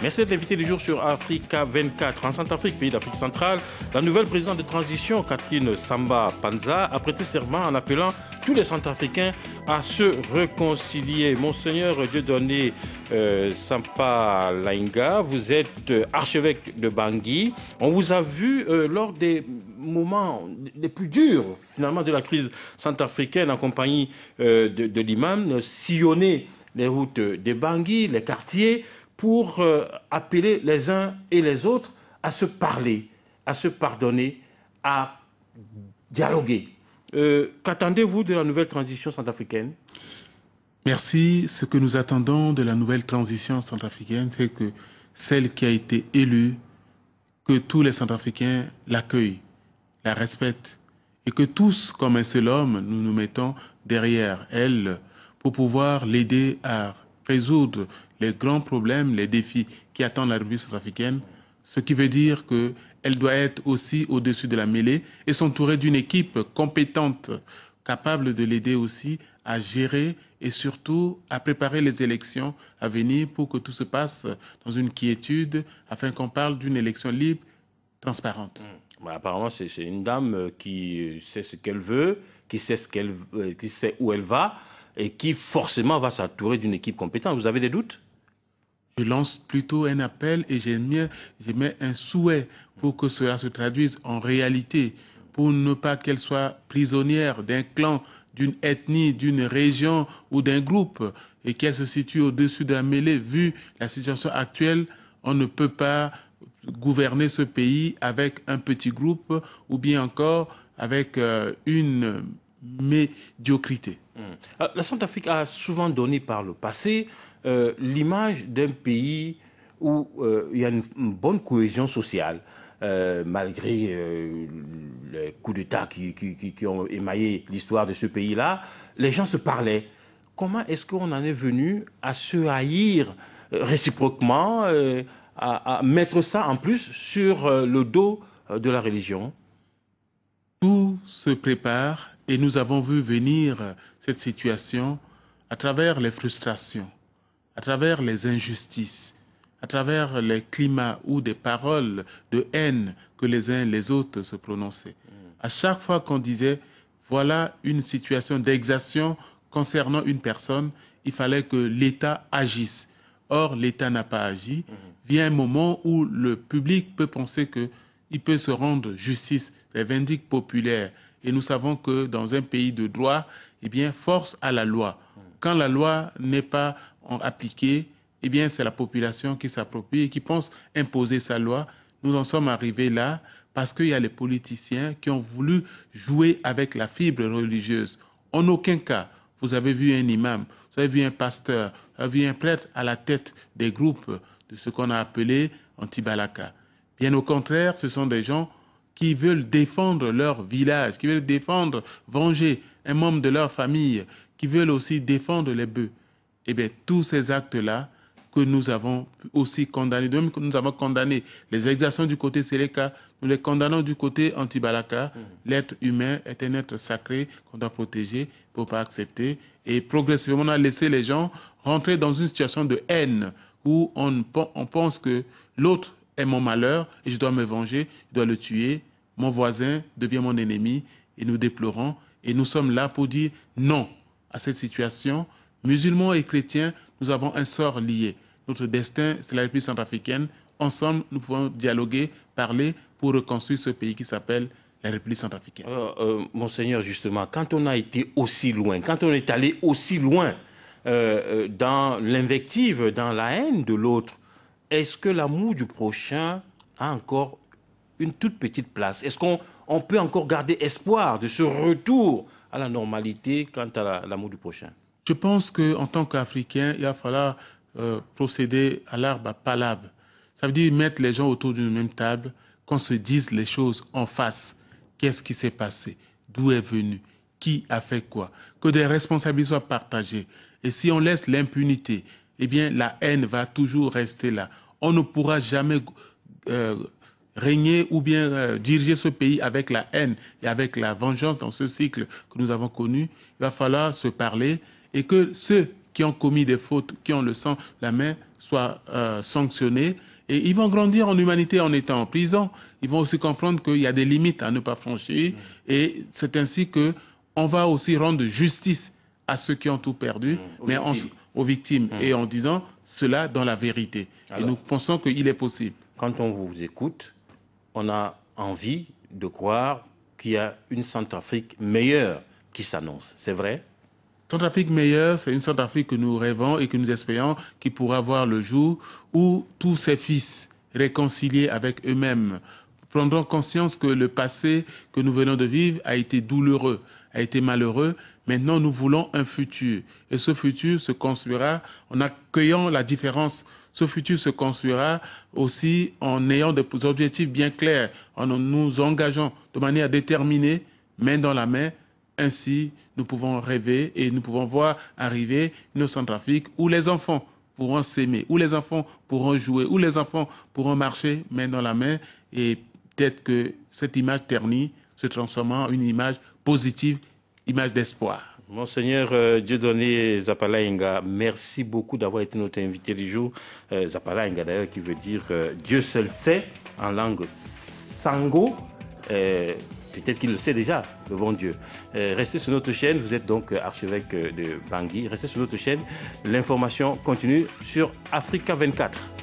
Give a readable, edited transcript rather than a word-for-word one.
Merci d'être l'invité du jour sur Africa 24. En Centrafrique, pays d'Afrique centrale, la nouvelle présidente de transition, Catherine Samba Panza, a prêté serment en appelant tous les Centrafricains à se réconcilier. Monseigneur Dieudonné Sampa Lainga, vous êtes archevêque de Bangui. On vous a vu lors des moments les plus durs, finalement, de la crise centrafricaine en compagnie de l'imam, sillonner les routes de Bangui, les quartiers, pour appeler les uns et les autres à se parler, à se pardonner, à dialoguer. Qu'attendez-vous de la nouvelle transition centrafricaine? Merci. Ce que nous attendons de la nouvelle transition centrafricaine, c'est que celle qui a été élue, que tous les Centrafricains l'accueillent, la respectent, et que tous, comme un seul homme, nous nous mettons derrière elle pour pouvoir l'aider à résoudre les grands problèmes, les défis qui attendent la République centrafricaine, ce qui veut dire qu'elle doit être aussi au-dessus de la mêlée et s'entourer d'une équipe compétente, capable de l'aider aussi à gérer et surtout à préparer les élections à venir pour que tout se passe dans une quiétude, afin qu'on parle d'une élection libre, transparente. Bah, apparemment, c'est une dame qui sait ce qu'elle veut, qui sait où elle va, et qui forcément va s'entourer d'une équipe compétente. Vous avez des doutes? Je lance plutôt un appel et j'émets un souhait pour que cela se traduise en réalité, pour ne pas qu'elle soit prisonnière d'un clan, d'une ethnie, d'une région ou d'un groupe, et qu'elle se situe au-dessus de la mêlée. Vu la situation actuelle, on ne peut pas gouverner ce pays avec un petit groupe ou bien encore avec une médiocrité. La Centrafrique a souvent donné par le passé l'image d'un pays où il y a une bonne cohésion sociale, malgré les coups d'État qui ont émaillé l'histoire de ce pays-là. Les gens se parlaient. Comment est-ce qu'on en est venu à se haïr réciproquement, à mettre ça en plus sur le dos de la religion? Tout se prépare et nous avons vu venir cette situation à travers les frustrations, à travers les injustices, à travers les climats ou des paroles de haine que les uns et les autres se prononçaient. À chaque fois qu'on disait, voilà une situation d'exaction concernant une personne, il fallait que l'État agisse. Or, l'État n'a pas agi. Vient un moment où le public peut penser qu'il peut se rendre justice, les vindictes populaires. Et nous savons que dans un pays de droit, eh bien, force à la loi. Quand la loi n'est pas appliquée, eh bien, c'est la population qui s'approprie et qui pense imposer sa loi. Nous en sommes arrivés là parce qu'il y a les politiciens qui ont voulu jouer avec la fibre religieuse. En aucun cas, vous avez vu un imam, vous avez vu un pasteur, vous avez vu un prêtre à la tête des groupes de ce qu'on a appelé anti-balaka. Bien au contraire, ce sont des gens qui veulent défendre leur village, qui veulent défendre, venger un membre de leur famille, qui veulent aussi défendre les bœufs. Eh bien, tous ces actes-là que nous avons aussi condamnés, de même que nous avons condamné les exactions du côté Séléka, nous les condamnons du côté anti-Balaka. L'être humain est un être sacré qu'on doit protéger pour ne pas accepter. Et progressivement, on a laissé les gens rentrer dans une situation de haine où on pense que l'autre est mon malheur et je dois me venger, je dois le tuer. Mon voisin devient mon ennemi et nous déplorons. Et nous sommes là pour dire non à cette situation. Musulmans et chrétiens, nous avons un sort lié. Notre destin, c'est la République centrafricaine. Ensemble, nous pouvons dialoguer, parler pour reconstruire ce pays qui s'appelle la République centrafricaine. Alors, Monseigneur, justement, quand on a été aussi loin, quand on est allé aussi loin dans l'invective, dans la haine de l'autre, est-ce que l'amour du prochain a encore une toute petite place? Est-ce qu'on peut encore garder espoir de ce retour à la normalité quant à l'amour du prochain? Je pense qu'en tant qu'Africain, il va falloir procéder à l'arbre à palabre. Ça veut dire mettre les gens autour d'une même table, qu'on se dise les choses en face. Qu'est-ce qui s'est passé? D'où est venu? Qui a fait quoi? Que des responsabilités soient partagées. Et si on laisse l'impunité, eh bien, la haine va toujours rester là. On ne pourra jamais régner ou bien diriger ce pays avec la haine et avec la vengeance dans ce cycle que nous avons connu. Il va falloir se parler et que ceux qui ont commis des fautes, qui ont le sang, la main, soient sanctionnés. Et ils vont grandir en humanité en étant en prison. Ils vont aussi comprendre qu'il y a des limites à ne pas franchir. Et c'est ainsi que on va aussi rendre justice à ceux qui ont tout perdu, aux victimes. Et en disant cela dans la vérité. Alors, et nous pensons qu'il est possible. Quand on vous écoute, on a envie de croire qu'il y a une Centrafrique meilleure qui s'annonce. C'est vrai? Centrafrique meilleure, c'est une Centrafrique que nous rêvons et que nous espérons qui pourra voir le jour où tous ces fils réconciliés avec eux-mêmes prendront conscience que le passé que nous venons de vivre a été douloureux, a été malheureux. Maintenant, nous voulons un futur. Et ce futur se construira en accueillant la différence. Ce futur se construira aussi en ayant des objectifs bien clairs, en nous engageant de manière déterminée, main dans la main. Ainsi, nous pouvons rêver et nous pouvons voir arriver une Centrafrique où les enfants pourront s'aimer, où les enfants pourront jouer, où les enfants pourront marcher main dans la main. Et peut-être que cette image ternie se transformera en une image positive, image d'espoir. Monseigneur Dieudonné Zapalainga, merci beaucoup d'avoir été notre invité du jour. Zapalainga d'ailleurs qui veut dire Dieu seul sait en langue sango. Peut-être qu'il le sait déjà, le bon Dieu. Restez sur notre chaîne, vous êtes donc archevêque de Bangui. Restez sur notre chaîne, l'information continue sur Africa 24.